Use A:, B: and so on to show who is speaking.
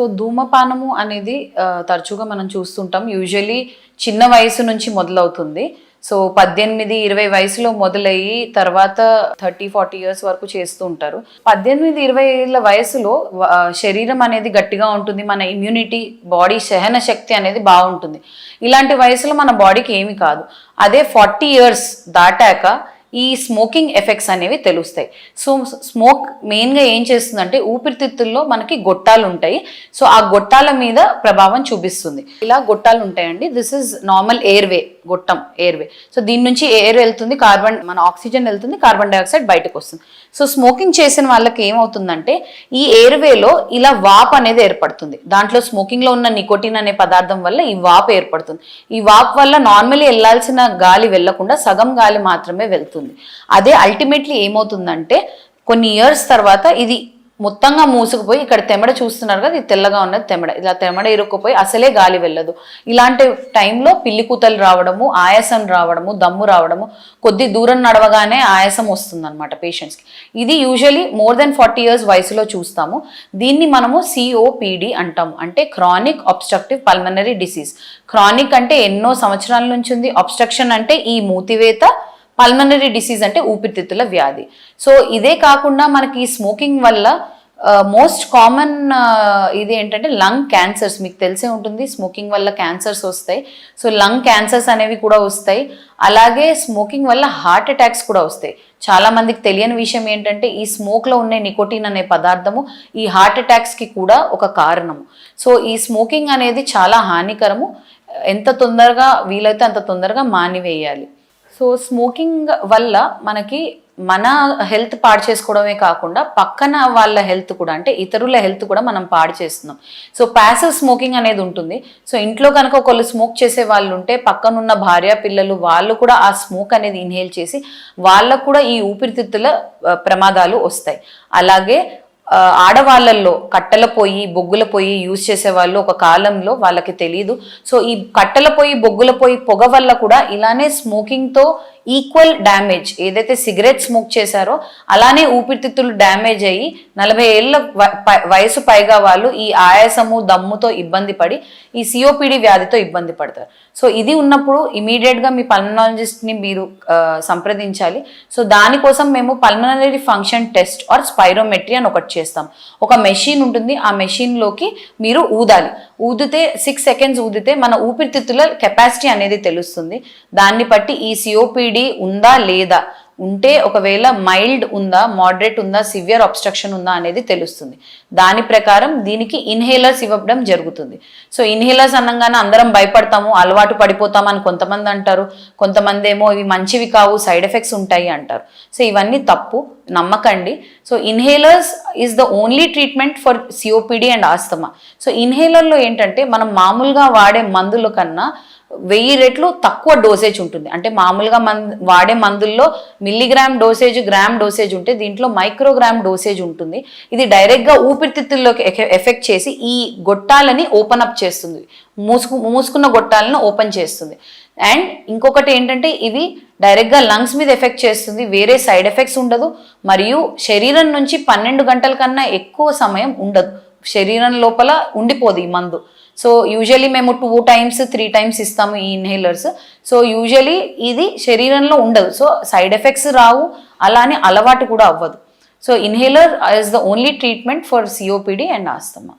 A: So ధూమపానము అనేది తరచుగా మనం చూస్తుంటాం. యూజువలీ చిన్న వయసు నుంచి మొదలవుతుంది. సో 18-20 వయసులో మొదలయ్యి తర్వాత 30-40 ఇయర్స్ వరకు చేస్తూ ఉంటారు. 18-20 ఏళ్ళ వయసులో శరీరం అనేది గట్టిగా ఉంటుంది, మన ఇమ్యూనిటీ బాడీ సహన శక్తి అనేది బాగుంటుంది. ఇలాంటి వయసులో మన బాడీకి ఏమి కాదు. అదే 40 ఇయర్స్ దాటాక ఈ స్మోకింగ్ ఎఫెక్ట్స్ అనేవి తెలుస్తాయి. సో స్మోక్ మెయిన్గా ఏం చేస్తుందంటే ఊపిరితిత్తుల్లో మనకి గొట్టాలు ఉంటాయి. సో ఆ గొట్టాల మీద ప్రభావం చూపిస్తుంది. ఇలా గొట్టాలు ఉంటాయండి. దిస్ ఇస్ నార్మల్ ఎయిర్వే, గొట్టం ఎయిర్వే. సో దీని నుంచి ఎయిర్ వెళ్తుంది, మన ఆక్సిజన్ వెళ్తుంది, కార్బన్ డైఆక్సైడ్ బయటకు వస్తుంది. సో స్మోకింగ్ చేసిన వాళ్ళకి ఏమవుతుందంటే ఈ ఎయిర్వేలో ఇలా వాప్ అనేది ఏర్పడుతుంది. దాంట్లో స్మోకింగ్లో ఉన్న నికోటిన్ అనే పదార్థం వల్ల ఈ వాప్ ఏర్పడుతుంది. ఈ వాప్ వల్ల నార్మల్లీ వెళ్లాల్సిన గాలి వెళ్లకుండా సగం గాలి మాత్రమే వెళ్తుంది. అదే అల్టిమేట్లీ ఏమవుతుందంటే కొన్ని ఇయర్స్ తర్వాత ఇది మొత్తంగా మూసుకుపోయి, ఇక్కడ తెమడ చూస్తున్నారు కదా, ఇది తెల్లగా ఉన్నది తెమడ, ఇలా తెమడ ఇరుక్కుపోయి అసలే గాలి వెళ్ళదు. ఇలాంటి టైంలో పిల్లి కూతలు రావడము, ఆయాసం రావడము, దమ్ము రావడము, కొద్ది దూరం నడవగానే ఆయాసం వస్తుంది అనమాట పేషెంట్స్కి. ఇది యూజువలీ మోర్ దెన్ 40 ఇయర్స్ వయసులో చూస్తాము. దీన్ని మనము COPD అంటాము, అంటే chronic obstructive pulmonary disease. Chronic అంటే ఎన్నో సంవత్సరాల నుంచి ఉంది, అబ్స్ట్రక్షన్ అంటే ఈ మూతివేత, పల్మనరీ డిసీజ్ అంటే ఊపిరితిత్తుల వ్యాధి. సో ఇదే కాకుండా మనకి స్మోకింగ్ వల్ల మోస్ట్ కామన్ ఇది ఏంటంటే లంగ్ క్యాన్సర్స్. మీకు తెలిసే ఉంటుంది, స్మోకింగ్ వల్ల క్యాన్సర్స్ వస్తాయి. సో లంగ్ క్యాన్సర్స్ అనేవి కూడా వస్తాయి. అలాగే స్మోకింగ్ వల్ల హార్ట్ అటాక్స్ కూడా వస్తాయి. చాలా మందికి తెలియని విషయం ఏంటంటే ఈ స్మోక్లో ఉండే నికోటిన్ అనే పదార్థము ఈ హార్ట్ అటాక్స్కి కూడా ఒక కారణము. సో ఈ స్మోకింగ్ అనేది చాలా హానికరము. ఎంత తొందరగా వీలైతే అంత తొందరగా మానివేయాలి. సో స్మోకింగ్ వల్ల మనకి మన హెల్త్ పాడు చేసుకోవడమే కాకుండా పక్కన వాళ్ళ హెల్త్ కూడా, అంటే ఇతరుల హెల్త్ కూడా మనం పాడు చేస్తున్నాం. సో ప్యాసివ్ స్మోకింగ్ అనేది ఉంటుంది. సో ఇంట్లో కనుక ఒకళ్ళు స్మోక్ చేసే వాళ్ళు ఉంటే పక్కనున్న భార్య పిల్లలు వాళ్ళు కూడా ఆ స్మోక్ అనేది ఇన్హేల్ చేసి వాళ్ళకు కూడా ఈ ఊపిరితిత్తుల ప్రమాదాలు వస్తాయి. అలాగే ఆడవాళ్ళల్లో కట్టెల పొయ్యి, బొగ్గుల పొయ్యి యూజ్ చేసేవాళ్ళు ఒక కాలంలో వాళ్ళకి తెలీదు. సో ఈ కట్టెల పొయ్యి, బొగ్గుల పొయ్యి పొగ వల్ల కూడా ఇలానే స్మోకింగ్తో ఈక్వల్ డ్యామేజ్, ఏదైతే సిగరెట్ స్మోక్ చేశారో అలానే ఊపిరితిత్తులు డ్యామేజ్ అయ్యి 40 ఏళ్ళ వయసు పైగా వాళ్ళు ఈ ఆయాసము, దమ్ముతో ఇబ్బంది పడి ఈ COPD వ్యాధితో ఇబ్బంది పడతారు. సో ఇది ఉన్నప్పుడు ఇమీడియట్గా మీ పల్మనాలజిస్ట్ని మీరు సంప్రదించాలి. సో దానికోసం మేము pulmonary function test or spirometry అని ఒకటి చేస్తాం. ఒక మెషిన్ ఉంటుంది, ఆ మెషిన్లోకి మీరు ఊదాలి. ఊదితే 6 సెకండ్స్ ఊదితే మన ఊపిరితిత్తుల కెపాసిటీ అనేది తెలుస్తుంది. దాన్ని బట్టి ఈ COPD ఉందా లేదా, ఉంటే ఒకవేళ మైల్డ్ ఉందా, మోడరేట్ ఉందా, సివియర్ అబ్స్ట్రక్షన్ ఉందా అనేది తెలుస్తుంది. దాని ప్రకారం దీనికి ఇన్హేలర్స్ ఇవ్వడం జరుగుతుంది. సో ఇన్హేలర్స్ అనగానే అందరం భయపడతాము, అలవాటు పడిపోతాము అని కొంతమంది అంటారు. కొంతమంది ఏమో ఇవి మంచివి కావు, సైడ్ ఎఫెక్ట్స్ ఉంటాయి అంటారు. సో ఇవన్నీ తప్పు, నమ్మకండి. So inhalers is the only treatment for COPD and asthma. So ఇన్హేలర్లో ఏంటంటే మనం మామూలుగా వాడే మందుల కన్నా 1000 రెట్లు తక్కువ డోసేజ్ ఉంటుంది. అంటే మామూలుగా వాడే మందుల్లో మిల్లీగ్రామ్ డోసేజ్, గ్రామ్ డోసేజ్ ఉంటే దీంట్లో మైక్రోగ్రామ్ డోసేజ్ ఉంటుంది. ఇది డైరెక్ట్గా ఊపిరితిత్తుల్లోకి ఎఫెక్ట్ చేసి ఈ గొట్టాలని ఓపెన్ అప్ చేస్తుంది, మూసుకున్న గొట్టాలను ఓపెన్ చేస్తుంది. అండ్ ఇంకొకటి ఏంటంటే ఇవి డైరెక్ట్గా లంగ్స్ మీద ఎఫెక్ట్ చేస్తుంది, వేరే సైడ్ ఎఫెక్ట్స్ ఉండదు. మరియు శరీరం నుంచి 12 గంటల కన్నా ఎక్కువ సమయం ఉండదు, శరీరం లోపల ఉండిపోదు ఈ మందు. సో యూజువలీ మేము 2 times 3 times ఇస్తాము ఈ ఇన్హేలర్స్. సో యూజువలీ ఇది శరీరంలో ఉండదు, సో సైడ్ ఎఫెక్ట్స్ రావు, అలానే అలవాటు కూడా అవ్వదు. So inhaler is the only treatment for COPD and asthma.